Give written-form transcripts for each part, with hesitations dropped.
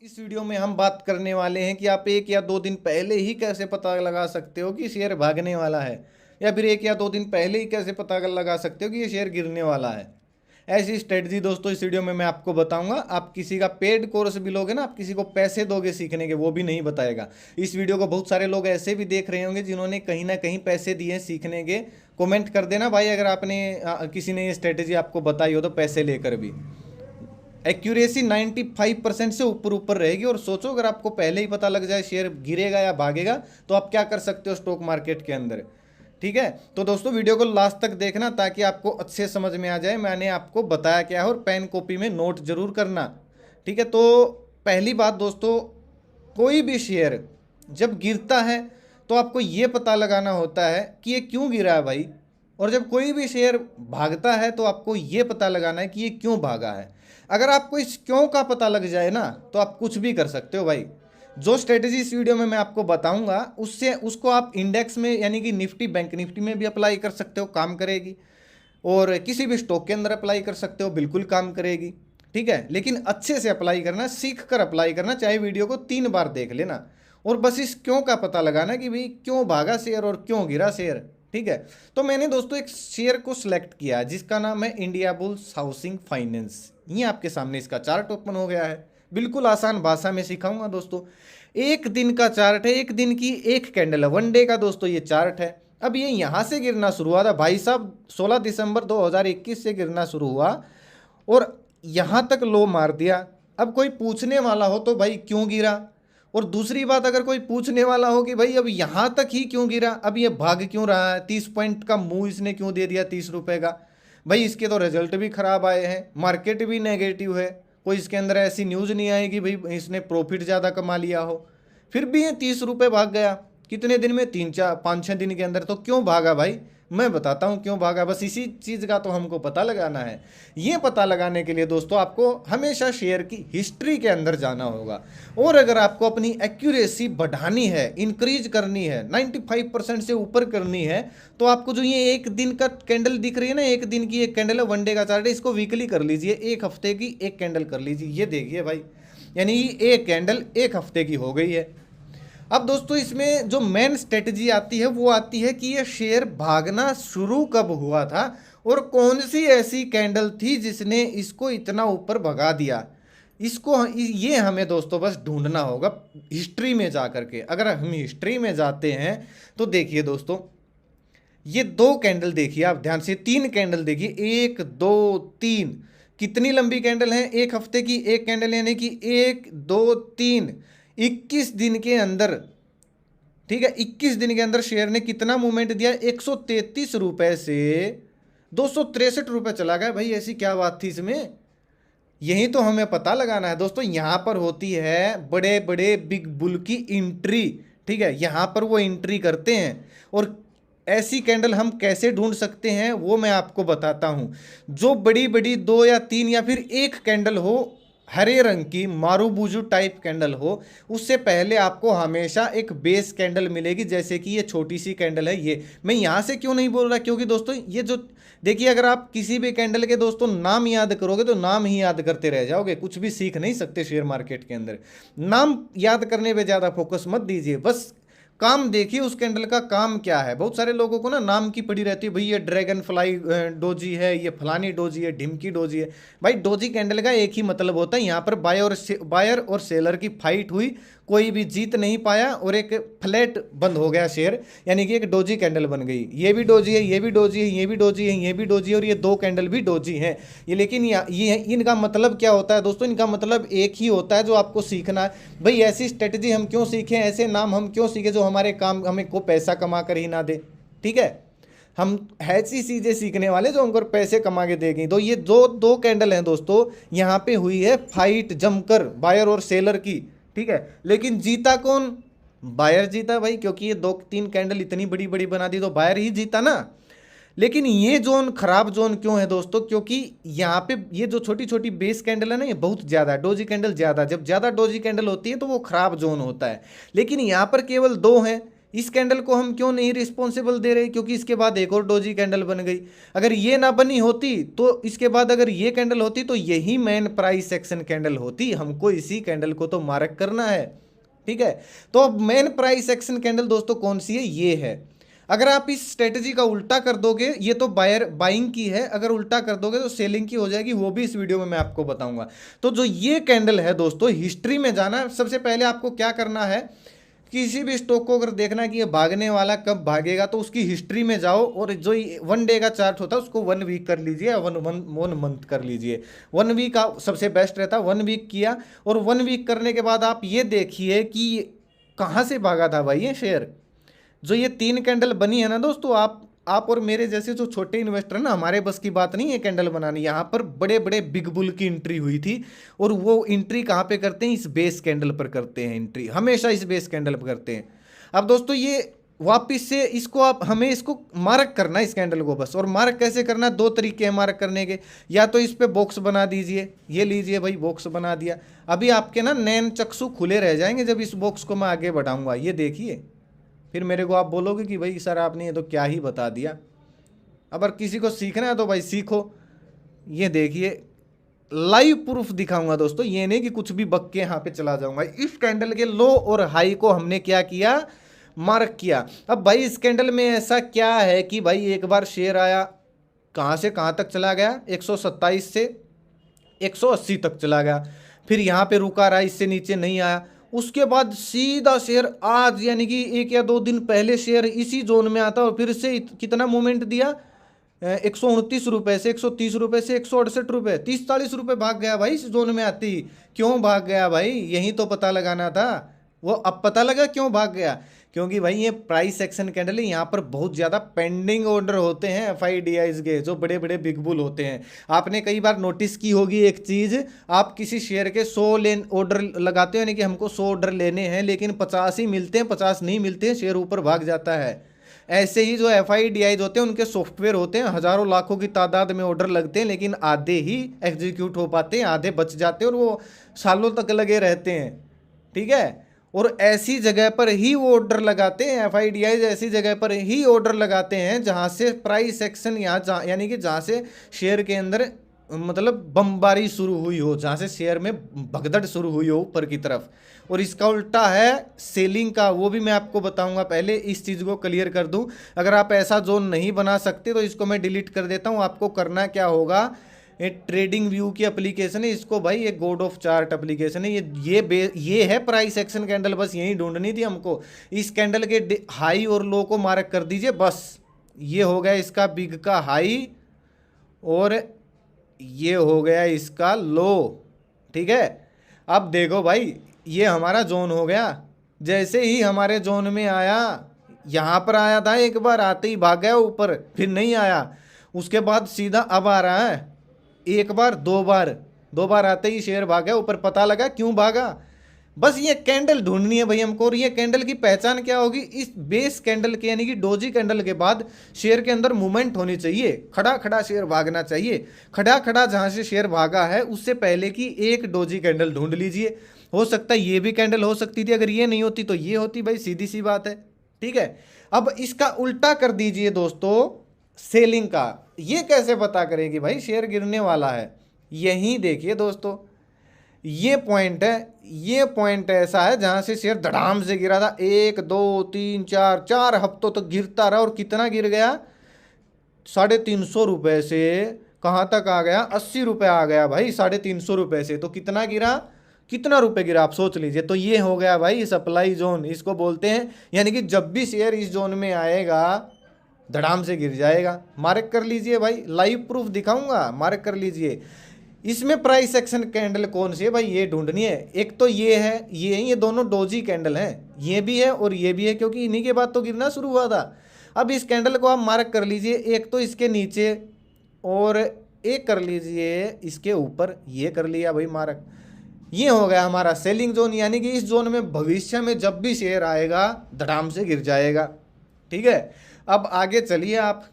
इस वीडियो में हम बात करने वाले हैं कि आप 1 या 2 दिन पहले ही कैसे पता लगा सकते हो कि शेयर भागने वाला है, या फिर 1 या 2 दिन पहले ही कैसे पता लगा सकते हो कि ये शेयर गिरने वाला है। ऐसी स्ट्रेटजी दोस्तों इस वीडियो में मैं आपको बताऊंगा। आप किसी का पेड कोर्स भी लोगे ना, आप किसी को पैसे दोगे सीखने के, वो भी नहीं बताएगा। इस वीडियो को बहुत सारे लोग ऐसे भी देख रहे होंगे जिन्होंने कहीं ना कहीं पैसे दिए सीखने के। कमेंट कर देना भाई अगर आपने किसी ने ये स्ट्रेटजी आपको बताई हो तो, पैसे लेकर भी। एक्यूरेसी 95% से ऊपर ऊपर रहेगी। और सोचो अगर आपको पहले ही पता लग जाए शेयर गिरेगा या भागेगा तो आप क्या कर सकते हो स्टॉक मार्केट के अंदर। ठीक है, तो दोस्तों वीडियो को लास्ट तक देखना ताकि आपको अच्छे समझ में आ जाए मैंने आपको बताया क्या है, और पेन कॉपी में नोट जरूर करना। ठीक है, तो पहली बात दोस्तों, कोई भी शेयर जब गिरता है तो आपको ये पता लगाना होता है कि ये क्यों गिरा है भाई। और जब कोई भी शेयर भागता है तो आपको ये पता लगाना है कि ये क्यों भागा है। अगर आपको इस क्यों का पता लग जाए ना तो आप कुछ भी कर सकते हो भाई। जो स्ट्रेटेजी इस वीडियो में मैं आपको बताऊंगा उससे उसको आप इंडेक्स में यानी कि निफ्टी, बैंक निफ्टी में भी अप्लाई कर सकते हो, काम करेगी। और किसी भी स्टॉक के अंदर अप्लाई कर सकते हो, बिल्कुल काम करेगी। ठीक है, लेकिन अच्छे से अप्लाई करना, सीख कर अप्लाई करना। चाहे वीडियो को 3 बार देख लेना और बस इस क्यों का पता लगाना कि भाई क्यों भागा शेयर और क्यों गिरा शेयर। ठीक है, तो मैंने दोस्तों एक शेयर को सिलेक्ट किया जिसका नाम है इंडिया बुल्स हाउसिंग फाइनेंस। ये आपके सामने इसका चार्ट ओपन हो गया है। बिल्कुल आसान भाषा में सिखाऊंगा दोस्तों। एक दिन का चार्ट है, एक दिन की एक कैंडल है, 1 डे का दोस्तों ये चार्ट है। अब ये यहां से गिरना शुरू हुआ था भाई साहब, 16 दिसंबर 2021 से गिरना शुरू हुआ और यहां तक लो मार दिया। अब कोई पूछने वाला हो तो भाई क्यों गिरा, और दूसरी बात अगर कोई पूछने वाला हो कि भाई अब यहां तक ही क्यों गिरा, अब ये भाग क्यों रहा है, 30 पॉइंट का मुंह इसने क्यों दे दिया 30 रुपए का। भाई इसके तो रिजल्ट भी खराब आए हैं, मार्केट भी नेगेटिव है, कोई इसके अंदर ऐसी न्यूज़ नहीं आई कि भाई इसने प्रॉफिट ज़्यादा कमा लिया हो, फिर भी ये 30 रुपये भाग गया। कितने दिन में, 3-4-5-6 दिन के अंदर। तो क्यों भागा भाई, मैं बताता हूँ क्यों भागा। बस इसी चीज़ का तो हमको पता लगाना है। ये पता लगाने के लिए दोस्तों आपको हमेशा शेयर की हिस्ट्री के अंदर जाना होगा। और अगर आपको अपनी एक्यूरेसी बढ़ानी है, इंक्रीज करनी है, 95% से ऊपर करनी है, तो आपको जो ये एक दिन का कैंडल दिख रही है ना, एक दिन की एक कैंडल है, 1 डे का चार्ट है, इसको वीकली कर लीजिए, एक हफ्ते की एक कैंडल कर लीजिए। ये देखिए भाई, यानी एक कैंडल एक हफ्ते की हो गई है। अब दोस्तों इसमें जो मेन स्ट्रेटजी आती है वो आती है कि ये शेयर भागना शुरू कब हुआ था और कौन सी ऐसी कैंडल थी जिसने इसको इतना ऊपर भगा दिया। इसको ये हमें दोस्तों बस ढूंढना होगा हिस्ट्री में जा करके। अगर हम हिस्ट्री में जाते हैं तो देखिए दोस्तों, ये 2 कैंडल देखिए आप ध्यान से, 3 कैंडल देखिए, 1 2 3। कितनी लंबी कैंडल है, एक हफ्ते की एक कैंडल, यानी कि 1 2 3, 21 दिन के अंदर। ठीक है, 21 दिन के अंदर शेयर ने कितना मूवमेंट दिया, 133 रुपए से 263 रुपए चला गया। भाई ऐसी क्या बात थी इसमें, यही तो हमें पता लगाना है दोस्तों। यहां पर होती है बड़े बड़े बिग बुल की एंट्री। ठीक है, यहां पर वो एंट्री करते हैं। और ऐसी कैंडल हम कैसे ढूंढ सकते हैं वो मैं आपको बताता हूं। जो बड़ी बड़ी 2 या 3 या फिर एक कैंडल हो, हरे रंग की मारूबुजू टाइप कैंडल हो, उससे पहले आपको हमेशा एक बेस कैंडल मिलेगी। जैसे कि ये छोटी सी कैंडल है। ये मैं यहाँ से क्यों नहीं बोल रहा, क्योंकि दोस्तों ये जो देखिए, अगर आप किसी भी कैंडल के दोस्तों नाम याद करोगे तो नाम ही याद करते रह जाओगे, कुछ भी सीख नहीं सकते शेयर मार्केट के अंदर। नाम याद करने पे ज़्यादा फोकस मत दीजिए, बस काम देखिए उस कैंडल का काम क्या है। बहुत सारे लोगों को ना नाम की पड़ी रहती है, भाई ये ड्रैगन फ्लाई डोजी है, ये फलानी डोजी है, ढिमकी डोजी है। भाई डोजी कैंडल का एक ही मतलब होता है, यहाँ पर बायर और सेलर की फाइट हुई, कोई भी जीत नहीं पाया और एक फ्लैट बंद हो गया शेयर, यानी कि एक डोजी कैंडल बन गई। ये भी डोजी है, ये भी डोजी है, ये भी डोजी है, ये भी डोजी है, और ये 2 कैंडल भी डोजी हैं। ये लेकिन ये इनका मतलब क्या होता है दोस्तों, इनका मतलब एक ही होता है जो आपको सीखना है। भाई ऐसी स्ट्रेटजी हम क्यों सीखें, ऐसे नाम हम क्यों सीखें जो हमारे काम हमें को पैसा कमा कर ही ना दे। ठीक है, हम ऐसी चीज़ें सीखने वाले जो हमको पैसे कमा के देंगे। तो ये जो 2 कैंडल हैं दोस्तों, यहाँ पे हुई है फाइट जमकर बायर और सेलर की। ठीक है, लेकिन जीता कौन, बायर जीता भाई, क्योंकि ये 2-3 कैंडल इतनी बड़ी बड़ी बना दी तो बायर ही जीता ना। लेकिन ये जोन खराब जोन क्यों है दोस्तों, क्योंकि यहाँ पे ये जो छोटी छोटी बेस कैंडल है ना, ये बहुत ज़्यादा है, डोजी कैंडल ज़्यादा। जब ज़्यादा डोजी कैंडल होती है तो वो खराब जोन होता है। लेकिन यहाँ पर केवल 2 हैं, इस कैंडल को हम क्यों नहीं रिस्पॉन्सिबल दे रहे, क्योंकि इसके बाद एक और डोजी कैंडल बन गई। अगर ये ना बनी होती तो इसके बाद अगर ये कैंडल होती तो यही मेन प्राइस एक्शन कैंडल होती। हमको इसी कैंडल को तो मार्क करना है, ठीक है। तो अब मेन प्राइस एक्शन कैंडल दोस्तों कौन सी है, ये है। अगर आप इस स्ट्रेटजी का उल्टा कर दोगे, ये तो बाइंग की है, अगर उल्टा कर दोगे तो सेलिंग की हो जाएगी, वो भी इस वीडियो में मैं आपको बताऊंगा। तो जो ये कैंडल है दोस्तों, हिस्ट्री में जाना, सबसे पहले आपको क्या करना है, किसी भी स्टॉक को अगर देखना है कि ये भागने वाला कब भागेगा, तो उसकी हिस्ट्री में जाओ और जो 1 डे का चार्ट होता है उसको 1 वीक कर लीजिए, 1 मंथ कर लीजिए। 1 वीक का सबसे बेस्ट रहता है। 1 वीक किया, और 1 वीक करने के बाद आप ये देखिए कि कहाँ से भागा था भाई ये शेयर। जो ये 3 कैंडल बनी है ना दोस्तों, आप और मेरे जैसे जो छोटे इन्वेस्टर ना, हमारे बस की बात नहीं है कैंडल बनानी। यहाँ पर बड़े बड़े बिग बुल की एंट्री हुई थी, और वो एंट्री कहाँ पे करते हैं, इस बेस कैंडल पर करते हैं एंट्री, हमेशा इस बेस कैंडल पर करते हैं। अब दोस्तों ये वापिस से इसको हमें इसको मार्क करना है, इस कैंडल को बस। और मार्क कैसे करना है, 2 तरीके हैं मार्क करने के। या तो इस पे बॉक्स बना दीजिए, ये लीजिए भाई बॉक्स बना दिया। अभी आपके ना नैन चक्षु खुले रह जाएंगे जब इस बॉक्स को मैं आगे बढ़ाऊंगा, ये देखिए। फिर मेरे को आप बोलोगे कि भाई सर आपने ये तो क्या ही बता दिया। अगर किसी को सीखना है तो भाई सीखो। ये देखिए लाइव प्रूफ दिखाऊंगा दोस्तों, ये नहीं कि कुछ भी बक के यहाँ पे चला जाऊंगा। इस कैंडल के लो और हाई को हमने क्या किया, मार्क किया। अब भाई इस कैंडल में ऐसा क्या है कि भाई एक बार शेयर आया, कहाँ से कहाँ तक चला गया, 127 से 180 तक चला गया, फिर यहाँ पे रुका रहा, इससे नीचे नहीं आया। उसके बाद सीधा शेयर आज यानी कि 1 या 2 दिन पहले शेयर इसी जोन में आता, और फिर से कितना मूवमेंट दिया, 129 रुपये से 130 रुपये से 168 रुपये, 30-40 रुपये भाग गया भाई इस जोन में आती। क्यों भाग गया भाई, यही तो पता लगाना था। वो अब पता लगा क्यों भाग गया, क्योंकि भाई ये प्राइस एक्शन कैंडल है, यहाँ पर बहुत ज़्यादा पेंडिंग ऑर्डर होते हैं FIDIs के, जो बड़े बड़े बिग बुल होते हैं। आपने कई बार नोटिस की होगी एक चीज़, आप किसी शेयर के 100 ऑर्डर लगाते हो, यानी कि हमको 100 ऑर्डर लेने हैं, लेकिन 50 ही मिलते हैं, 50 नहीं मिलते हैं, शेयर ऊपर भाग जाता है। ऐसे ही जो FIDIs होते हैं, उनके सॉफ्टवेयर होते हैं, हज़ारों लाखों की तादाद में ऑर्डर लगते हैं, लेकिन आधे ही एग्जीक्यूट हो पाते हैं, आधे बच जाते हैं, और वो सालों तक लगे रहते हैं, ठीक है। और ऐसी जगह पर ही वो ऑर्डर लगाते हैं, FIDIs ऐसी जगह पर ही ऑर्डर लगाते हैं जहां से प्राइस एक्शन, यानी कि जहां से शेयर के अंदर मतलब बमबारी शुरू हुई हो, जहां से शेयर में भगदड़ शुरू हुई हो ऊपर की तरफ। और इसका उल्टा है सेलिंग का, वो भी मैं आपको बताऊंगा। पहले इस चीज़ को क्लियर कर दूं, अगर आप ऐसा जोन नहीं बना सकते तो इसको मैं डिलीट कर देता हूं। आपको करना क्या होगा, ये ट्रेडिंग व्यू की एप्लीकेशन है, इसको भाई ये गॉड ऑफ चार्ट एप्लीकेशन है, ये है प्राइस एक्शन कैंडल, बस यही ढूंढनी थी हमको। इस कैंडल के हाई और लो को मार्क कर दीजिए बस। ये हो गया इसका बिग का हाई, और ये हो गया इसका लो, ठीक है। अब देखो भाई ये हमारा जोन हो गया। जैसे ही हमारे जोन में आया, यहाँ पर आया था एक बार, आते ही भाग गया ऊपर, फिर नहीं आया। उसके बाद सीधा अब आ रहा है, एक बार 2 बार आते ही शेयर भाग गया ऊपर। पता लगा क्यों भागा, बस ये कैंडल ढूंढनी है भाई हमको। और ये कैंडल की पहचान क्या होगी, इस बेस कैंडल के यानी कि डोजी कैंडल के बाद शेयर के अंदर मूवमेंट होनी चाहिए, खड़ा खड़ा शेयर भागना चाहिए। खड़ा खड़ा जहां से शेयर भागा है उससे पहले की एक डोजी कैंडल ढूंढ लीजिए। हो सकता है ये भी कैंडल हो सकती थी, अगर ये नहीं होती तो ये होती भाई, सीधी सी बात है, ठीक है। अब इसका उल्टा कर दीजिए दोस्तों सेलिंग का। ये कैसे पता करेगी भाई शेयर गिरने वाला है, यही देखिए दोस्तों, ये पॉइंट है, ये पॉइंट ऐसा है जहां से शेयर धड़ाम से गिरा था। 1 2 3 4 हफ्तों तक गिरता रहा, और कितना गिर गया, 350 रुपये से कहाँ तक आ गया, 80 रुपये आ गया भाई। 350 रुपये से तो कितना गिरा, कितना रुपए गिरा आप सोच लीजिए। तो ये हो गया भाई सप्लाई जोन, इसको बोलते हैं। यानी कि जब भी शेयर इस जोन में आएगा धड़ाम से गिर जाएगा। मार्क कर लीजिए भाई, लाइव प्रूफ दिखाऊंगा, मार्क कर लीजिए। इसमें प्राइस एक्शन कैंडल कौन सी है भाई, ये ढूंढनी है। एक तो ये है, ये दोनों डोजी कैंडल हैं, ये भी है और ये भी है, क्योंकि इन्हीं के बाद तो गिरना शुरू हुआ था। अब इस कैंडल को आप मार्क कर लीजिए, एक तो इसके नीचे और एक कर लीजिए इसके ऊपर, ये कर लिया भाई मार्क। ये हो गया हमारा सेलिंग जोन, यानी कि इस जोन में भविष्य में जब भी शेयर आएगा धड़ाम से गिर जाएगा, ठीक है। अब आगे चलिए, आप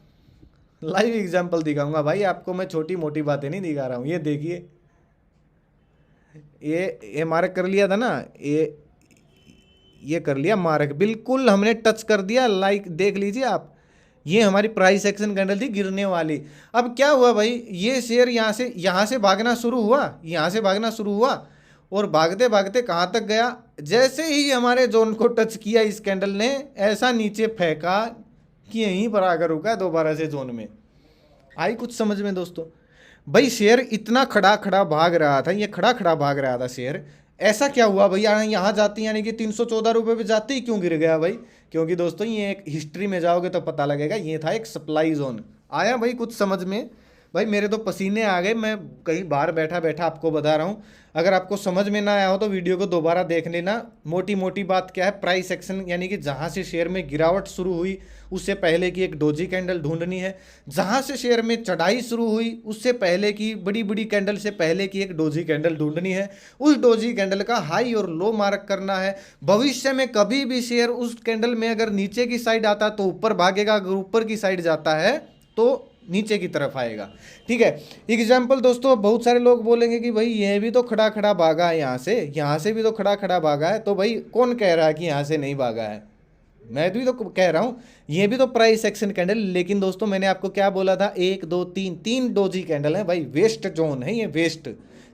लाइव एग्जांपल दिखाऊंगा भाई आपको, मैं छोटी मोटी बातें नहीं दिखा रहा हूँ। ये देखिए, ये मार्क कर लिया था ना, ये कर लिया मार्क, बिल्कुल हमने टच कर दिया, लाइक देख लीजिए आप, ये हमारी प्राइस एक्शन कैंडल थी गिरने वाली। अब क्या हुआ भाई, ये शेयर यहाँ से भागना शुरू हुआ, यहाँ से भागना शुरू हुआ और भागते भागते कहाँ तक गया, जैसे ही हमारे जोन को टच किया इस कैंडल ने, ऐसा नीचे फेंका कि यहीं पर आकर रुका दोबारा से जोन में। आई कुछ समझ में दोस्तों? भाई शेयर इतना खड़ा खड़ा भाग रहा था, ये खड़ा खड़ा भाग रहा था शेयर, ऐसा क्या हुआ भैया यहाँ जाती यानी कि 314 रुपये पे जाते ही क्यों गिर गया भाई? क्योंकि दोस्तों ये एक हिस्ट्री में जाओगे तो पता लगेगा, ये था एक सप्लाई जोन। आया भाई कुछ समझ में? भाई मेरे तो पसीने आ गए, मैं कहीं बाहर बैठा बैठा आपको बता रहा हूँ। अगर आपको समझ में ना आया हो तो वीडियो को दोबारा देख लेना। मोटी मोटी बात क्या है, प्राइस एक्शन यानी कि जहाँ से शेयर में गिरावट शुरू हुई उससे पहले की एक डोजी कैंडल ढूंढनी है, जहाँ से शेयर में चढ़ाई शुरू हुई उससे पहले की बड़ी बड़ी कैंडल से पहले की एक डोजी कैंडल ढूंढनी है, उस डोजी कैंडल का हाई और लो मार्क करना है। भविष्य में कभी भी शेयर उस कैंडल में अगर नीचे की साइड आता तो ऊपर भागेगा, अगर ऊपर की साइड जाता है तो नीचे की तरफ आएगा। ठीक है, एग्जाम्पल दोस्तों, बहुत सारे लोग बोलेंगे कि भाई ये भी तो खड़ा खड़ा भागा है, यहाँ से भी तो खड़ा खड़ा भागा है, तो भाई कौन कह रहा है कि यहाँ से नहीं भागा है? मैं भी तो कह रहा हूँ ये भी तो प्राइस एक्शन कैंडल। लेकिन दोस्तों मैंने आपको क्या बोला था, 1 2 3 3 डोजी कैंडल है भाई, वेस्ट जोन है ये, वेस्ट,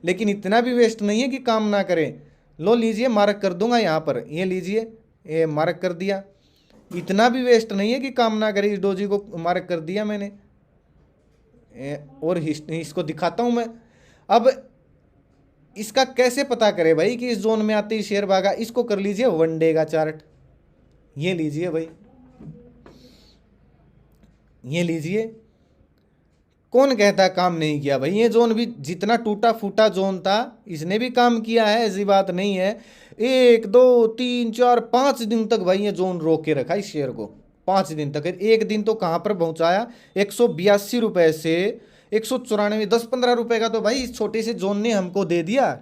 लेकिन इतना भी वेस्ट नहीं है कि काम ना करें। लो लीजिए, मार्क कर दूंगा यहाँ पर, ये लीजिए, ये मार्क कर दिया, इतना भी वेस्ट नहीं है कि काम ना करे, इस डोजी को मार्क कर दिया मैंने। और इसको दिखाता हूं मैं। अब इसका कैसे पता करें भाई कि इस जोन में आते ही शेयर भागा? इसको कर लीजिए वनडे का चार्ट, ये लीजिए भाई, ये लीजिए। कौन कहता है काम नहीं किया भाई? ये जोन भी जितना टूटा फूटा जोन था इसने भी काम किया है, ऐसी बात नहीं है। 1 2 3 4 5 दिन तक भाई ये जोन रोक के रखा इस शेयर को, 5 दिन तक। एक दिन तो कहाँ पर पहुंचाया, 182 रुपये से 194, 10-15 रुपये का तो भाई इस छोटे से जोन ने हमको दे दिया।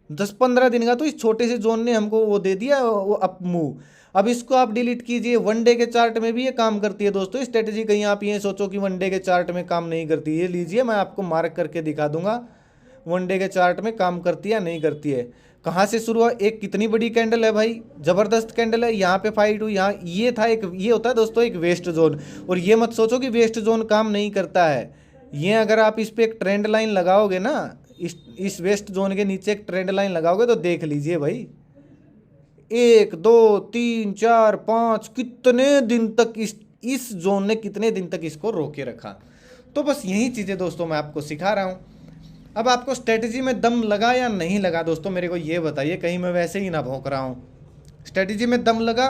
10-15 दिन का तो इस छोटे से जोन ने हमको वो दे दिया, वो अप मूव। अब इसको आप डिलीट कीजिए। वनडे के चार्ट में भी ये काम करती है दोस्तों स्ट्रेटेजी, कहीं आप ये सोचो कि वनडे के चार्ट में काम नहीं करती। ये लीजिए, मैं आपको मार्क करके दिखा दूंगा वनडे के चार्ट में काम करती है नहीं करती है। कहाँ से शुरू हुआ, एक कितनी बड़ी कैंडल है भाई, जबरदस्त कैंडल है, यहाँ पे फाइट हुई, यहाँ ये था एक, ये होता है दोस्तों एक वेस्ट जोन। और ये मत सोचो कि वेस्ट जोन काम नहीं करता है, ये अगर आप इस पर एक ट्रेंड लाइन लगाओगे ना, इस वेस्ट जोन के नीचे एक ट्रेंड लाइन लगाओगे तो देख लीजिए भाई, 1 2 3 4 5 कितने दिन तक इस जोन ने कितने दिन तक इसको रोके रखा। तो बस यही चीज़ें दोस्तों मैं आपको सिखा रहा हूँ। अब आपको स्ट्रेटजी में दम लगा या नहीं लगा दोस्तों, मेरे को ये बताइए, कहीं मैं वैसे ही ना भौंक रहा हूँ। स्ट्रेटजी में दम लगा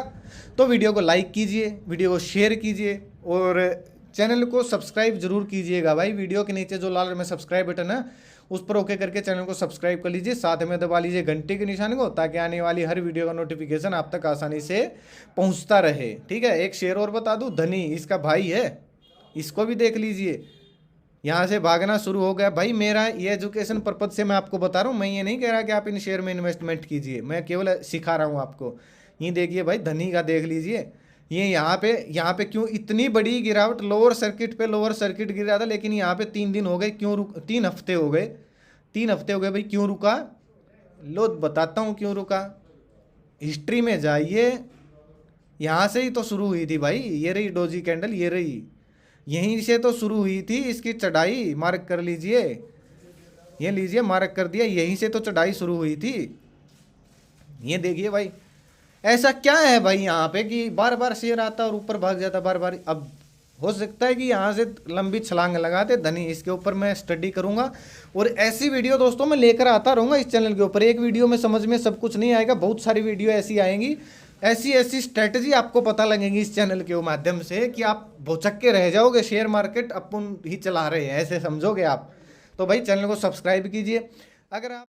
तो वीडियो को लाइक कीजिए, वीडियो को शेयर कीजिए और चैनल को सब्सक्राइब जरूर कीजिएगा भाई। वीडियो के नीचे जो लाल में सब्सक्राइब बटन है उस पर ओके करके चैनल को सब्सक्राइब कर लीजिए, साथ में दबा लीजिए घंटे के निशान को, ताकि आने वाली हर वीडियो का नोटिफिकेशन आप तक आसानी से पहुंचता रहे। ठीक है, एक शेयर और बता दूं, धनी इसका भाई है, इसको भी देख लीजिए, यहाँ से भागना शुरू हो गया भाई। मेरा ये एजुकेशन पर्पज से मैं आपको बता रहा हूँ, मैं ये नहीं कह रहा कि आप इन शेयर में इन्वेस्टमेंट कीजिए, मैं केवल सिखा रहा हूँ आपको। ये देखिए भाई, धनी का देख लीजिए, ये यहाँ पे क्यों इतनी बड़ी गिरावट, लोअर सर्किट गिर रहा था, लेकिन यहाँ पे 3 दिन हो गए, क्यों 3 हफ्ते हो गए, 3 हफ्ते हो गए भाई, क्यों रुका? लो बताता हूँ क्यों रुका। हिस्ट्री में जाइए, यहाँ से ही तो शुरू हुई थी भाई, ये रही डोजी कैंडल, ये रही, यहीं से तो शुरू हुई थी इसकी चढ़ाई, मार्क कर लीजिए, ये लीजिए मार्क कर दिया, यहीं से तो चढ़ाई शुरू हुई थी। ये देखिए भाई, ऐसा क्या है भाई यहाँ पे कि बार बार शेयर आता और ऊपर भाग जाता बार बार। अब हो सकता है कि यहाँ से लंबी छलांग लगाते धनी, इसके ऊपर मैं स्टडी करूँगा और ऐसी वीडियो दोस्तों मैं लेकर आता रहूँगा इस चैनल के ऊपर। एक वीडियो में समझ में सब कुछ नहीं आएगा, बहुत सारी वीडियो ऐसी आएंगी, ऐसी स्ट्रेटजी आपको पता लगेगी इस चैनल के माध्यम से कि आप भौचक के रह जाओगे, शेयर मार्केट अपन ही चला रहे हैं ऐसे समझोगे आप। तो भाई चैनल को सब्सक्राइब कीजिए। अगर आप